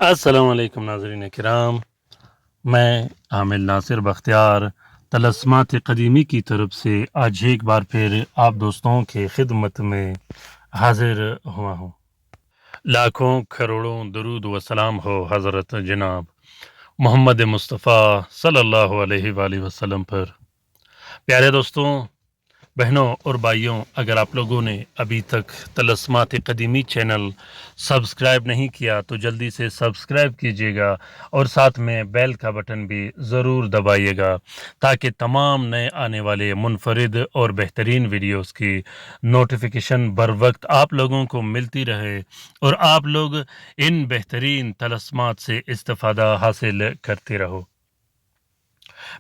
अस्सलाम वालेकुम नाज़रीन किराम, मैं आमिर नासिर बख्तियार तलस्मात क़दीमी की तरफ से आज एक बार फिर आप दोस्तों के खिदमत में हाजिर हुआ हूँ। लाखों करोड़ों दरूद व सलाम हो हज़रत जनाब मोहम्मद मुस्तफ़ा सल्लल्लाहु अलैहि वसल्लम पर। प्यारे दोस्तों, बहनों और भाइयों, अगर आप लोगों ने अभी तक तलस्मात क़दीमी चैनल सब्सक्राइब नहीं किया तो जल्दी से सब्सक्राइब कीजिएगा और साथ में बेल का बटन भी ज़रूर दबाइएगा ताकि तमाम नए आने वाले मुनफरिद और बेहतरीन वीडियोस की नोटिफिकेशन बर वक्त आप लोगों को मिलती रहे और आप लोग इन बेहतरीन तलस्मात से इस्तिफ़ादा हासिल करते रहो।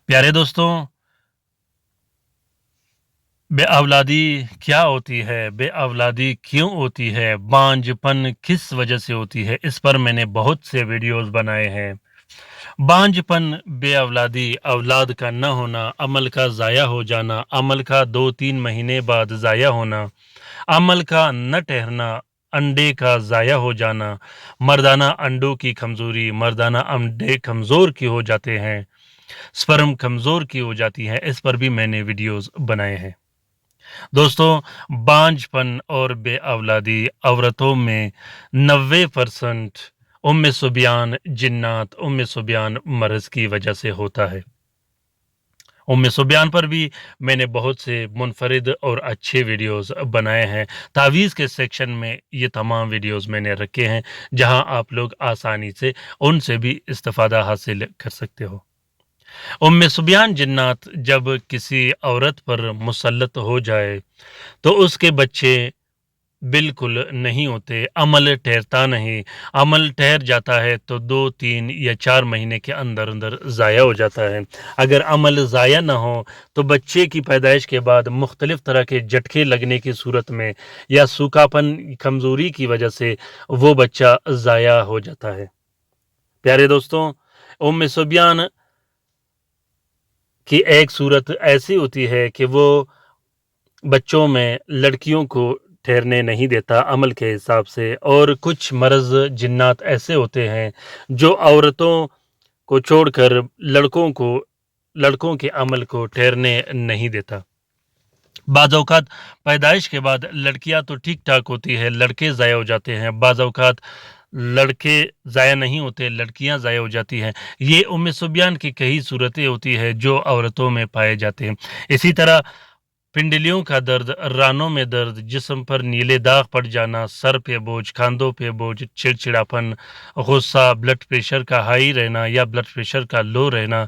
प्यारे दोस्तों, बे औलादी क्या होती है, बे औलादी क्यों होती है, बांझपन किस वजह से होती है, इस पर मैंने बहुत से वीडियोस बनाए हैं। बांझपन, बे औलादी, औलाद का न होना, अमल का ज़ाया हो जाना, अमल का 2-3 महीने बाद ज़ाया होना, अमल का न ठहरना, अंडे का ज़ाया हो जाना, मर्दाना अंडों की कमज़ोरी, मर्दाना अंडे कमज़ोर की हो जाते हैं, स्पर्म कमज़ोर की हो जाती है, इस पर भी मैंने वीडियोस बनाए हैं। दोस्तों, बांझपन और बे औलादी औरतों में 90% उम्मे सुबियान जिन्नात, उम्मे सुबियान मर्ज़ की वजह से होता है। उम्मे सुबियान पर भी मैंने बहुत से मुनफरिद और अच्छे वीडियोस बनाए हैं। तावीज़ के सेक्शन में ये तमाम वीडियोस मैंने रखे हैं, जहां आप लोग आसानी से उनसे भी इस्तिफ़ादा हासिल कर सकते हो। उम्मे सुबियान जिन्नात जब किसी औरत पर मुसल्लत हो जाए तो उसके बच्चे बिल्कुल नहीं होते, अमल ठहरता नहीं, अमल ठहर जाता है तो 2-3 या 4 महीने के अंदर-अंदर ज़ाया हो जाता है। अगर अमल ज़ाया ना हो तो बच्चे की पैदाइश के बाद मुख्तलिफ़ तरह के झटके लगने की सूरत में या सूखापन, कमज़ोरी की वजह से वो बच्चा ज़ाया हो जाता है। प्यारे दोस्तों, उम्मे सुबियान की एक सूरत ऐसी होती है कि वो बच्चों में लड़कियों को ठहरने नहीं देता अमल के हिसाब से, और कुछ मर्ज़ जिन्नात ऐसे होते हैं जो औरतों को छोड़कर लड़कों के अमल को ठहरने नहीं देता। बाज़ औक़ात पैदाइश के बाद लड़कियां तो ठीक ठाक होती है, लड़के ज़ाया हो जाते हैं, बाज़ औक़ात लड़के ज़ाया नहीं होते, लड़कियां ज़ाया हो जाती हैं। ये उम्मे सुबियान की कई सूरतें होती है जो औरतों में पाए जाते हैं। इसी तरह पिंडलियों का दर्द, रानों में दर्द, जिस्म पर नीले दाग पड़ जाना, सर पे बोझ, खांधों पे बोझ, चिड़चिड़ापन, गुस्सा, ब्लड प्रेशर का हाई रहना या ब्लड प्रेशर का लो रहना,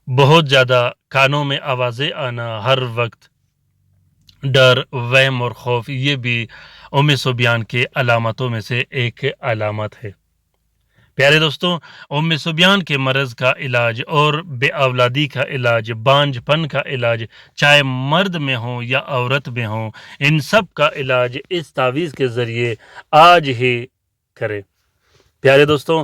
बहुत ज़्यादा कानों में आवाज़ें आना, हर वक्त डर, वहम और खौफ, ये भी उम्मे सुबियान के अलामतों में से एक अलामत है। प्यारे दोस्तों, उम्मे सुबियान के मर्ज़ का इलाज और बे औलादी का इलाज, बांझपन का इलाज, चाहे मर्द में हो या औरत में हो, इन सब का इलाज इस तावीज़ के ज़रिए आज ही करें। प्यारे दोस्तों,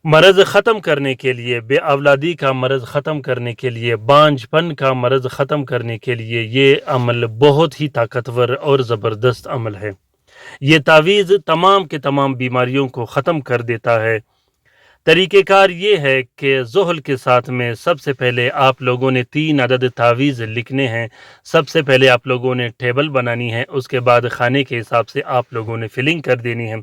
मर्ज़ ख़त्म करने के लिए, बे औलादी का मर्ज़ ख़त्म करने के लिए, बांझपन का मर्ज़ ख़त्म करने के लिए ये अमल बहुत ही ताकतवर और ज़बरदस्त अमल है। ये तावीज़ तमाम के तमाम बीमारियों को ख़त्म कर देता है। तरीक़ेकार ये है कि ज़ुहल के साथ में सबसे पहले आप लोगों ने 3 अदद तावीज़ लिखने हैं। सबसे पहले आप लोगों ने टेबल बनानी है, उसके बाद खाने के हिसाब से आप लोगों ने फिलिंग कर देनी है।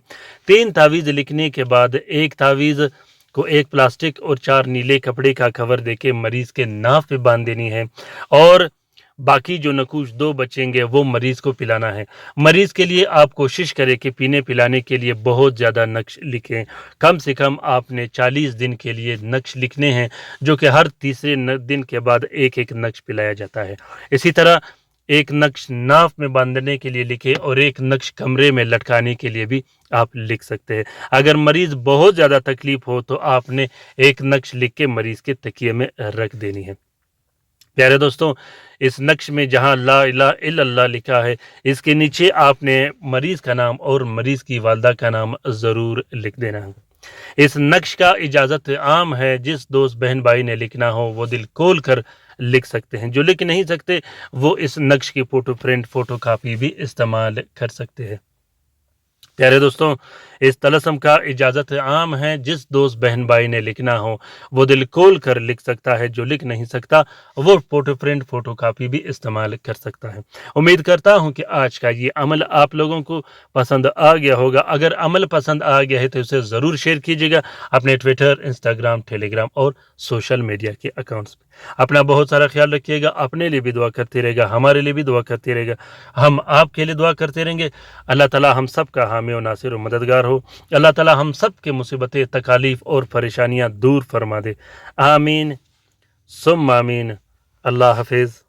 3 तावीज़ लिखने के बाद एक तावीज़ को एक प्लास्टिक और 4 नीले कपड़े का कवर देके मरीज़ के नाक पे बांध देनी है, और बाकी जो नकूश 2 बचेंगे वो मरीज़ को पिलाना है। मरीज़ के लिए आप कोशिश करें कि पीने पिलाने के लिए बहुत ज़्यादा नक्श लिखें। कम से कम आपने 40 दिन के लिए नक्श लिखने हैं, जो कि हर तीसरे दिन के बाद एक-एक नक्श पिलाया जाता है। इसी तरह एक नक्श नाफ में बांधने के लिए लिखें और एक नक्श कमरे में लटकाने के लिए भी आप लिख सकते हैं। अगर मरीज़ बहुत ज़्यादा तकलीफ़ हो तो आपने एक नक्श लिख के मरीज़ के तकिए में रख देनी है। प्यारे दोस्तों, इस नक्श में जहाँ ला इलाहा इल्लल्लाह लिखा है, इसके नीचे आपने मरीज़ का नाम और मरीज़ की वालदा का नाम ज़रूर लिख देना है। इस नक्श का इजाज़त आम है, जिस दोस्त बहन भाई ने लिखना हो वो दिल खोल कर लिख सकते हैं। जो लिख नहीं सकते वो इस नक्श की फ़ोटो प्रिंट, फ़ोटो कापी भी इस्तेमाल कर सकते हैं। प्यारे दोस्तों, اس طلسم کا اجازت عام ہے، جس دوست بہن بھائی نے لکھنا ہو وہ دل کھول کر لکھ سکتا ہے، جو لکھ نہیں سکتا وہ فوٹو پرنٹ فوٹو کاپی بھی استعمال کر سکتا ہے۔ امید کرتا ہوں کہ آج کا یہ عمل آپ لوگوں کو پسند آ گیا ہوگا۔ اگر عمل پسند آ گیا ہے تو اسے ضرور شیئر کیجیے گا اپنے ٹویٹر، انسٹاگرام، ٹیلی گرام اور سوشل میڈیا کے اکاؤنٹس پہ۔ اپنا بہت سارا خیال رکھیے گا، اپنے لیے بھی دعا کرتے رہے گا، ہمارے لیے بھی دعا کرتے رہے گا، ہم آپ کے لیے دعا کرتے رہیں گے۔ اللہ تعالی ہم سب کا حامی و ناصر و مددگار ہو۔ اللہ تعالی ہم سب کے مصیبتیں، تکالیف اور پریشانیاں دور فرما دے۔ آمین ثم آمین۔ اللہ حافظ۔